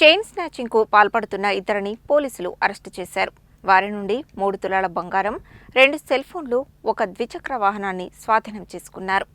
Chain స్నాచింగ్కు పాల్పడుతున్న ఇద్దరిని పోలీసులు అరెస్టు చేశారు. వారి నుండి 3 తులాల బంగారం, 2 సెల్ ఫోన్లు, ఒక ద్విచక్ర వాహనాన్ని స్వాధీనం చేసుకున్నారు.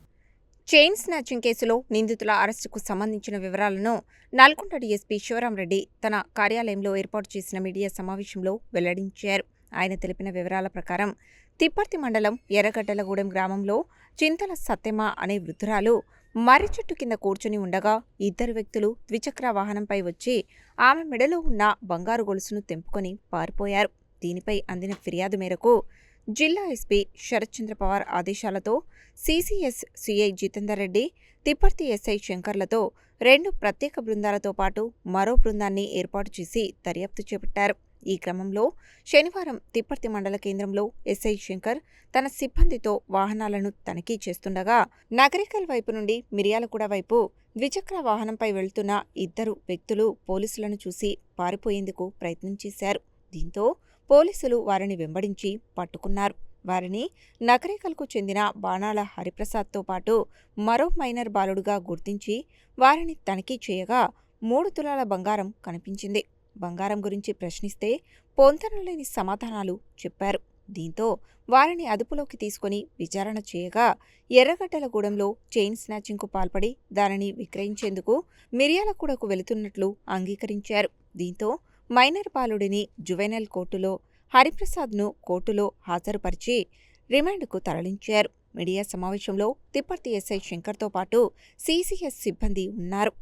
చైన్ స్నాచింగ్ కేసులో నిందితుల అరెస్టుకు సంబంధించిన వివరాలను నల్గొండ డీఎస్పీ శివరాంరెడ్డి తన కార్యాలయంలో ఏర్పాటు చేసిన మీడియా సమావేశంలో వెల్లడించారు. ఆయన తెలిపిన వివరాల ప్రకారం తిప్పర్తి మండలం ఎర్రగడ్డలగూడెం గ్రామంలో చింతల సత్యమ్మ అనే వృద్ధురాలు మర్రి చెట్టు కింద కూర్చుని ఉండగా ఇద్దరు వ్యక్తులు ద్విచక్ర వాహనంపై వచ్చి ఆమె మెడలో ఉన్న బంగారు గొలుసును తెంపుకొని పారిపోయారు. దీనిపై అందిన ఫిర్యాదు మేరకు జిల్లా ఎస్పీ శరత్చంద్ర పవార్ ఆదేశాలతో CCS CI Jitender Reddy, Thipparthi SI శంకర్లతో 2 ప్రత్యేక బృందాలతో పాటు మరో బృందాన్ని ఏర్పాటు చేసి దర్యాప్తు చేపట్టారు. ఈ క్రమంలో శనివారం తిప్పర్తి మండల కేంద్రంలో ఎస్ఐ శంకర్ తన సిబ్బందితో వాహనాలను తనిఖీ చేస్తుండగా నగరికల్ వైపు నుండి మిర్యాలగూడ వైపు ద్విచక్ర వాహనంపై వెళ్తున్న ఇద్దరు వ్యక్తులు పోలీసులను చూసి పారిపోయేందుకు ప్రయత్నం చేశారు. దీంతో పోలీసులు వారిని వెంబడించి పట్టుకున్నారు. వారిని నగరికల్కు చెందిన బాణాల హరిప్రసాద్తో పాటు మరో మైనర్ బాలుడుగా గుర్తించి వారిని తనిఖీ చేయగా 3 తులాల బంగారం కనిపించింది. బంగారం గురించి ప్రశ్నిస్తే పొంతనలేని సమాధానాలు చెప్పారు. దీంతో వారిని అదుపులోకి తీసుకుని విచారణ చేయగా ఎర్రగడ్డలగూడెంలో చైన్ స్నాచింగ్కు పాల్పడి దానిని విక్రయించేందుకు మిర్యాలగూడకు వెళుతున్నట్లు అంగీకరించారు. దీంతో మైనర్ బాలుడిని జువెనైల్ కోర్టులో, హరిప్రసాద్ను కోర్టులో హాజరుపరిచి రిమాండ్కు తరలించారు. మీడియా సమావేశంలో తిప్పర్తి ఎస్ఐ శంకర్తో పాటు సిసిఎస్ సిబ్బంది ఉన్నారు.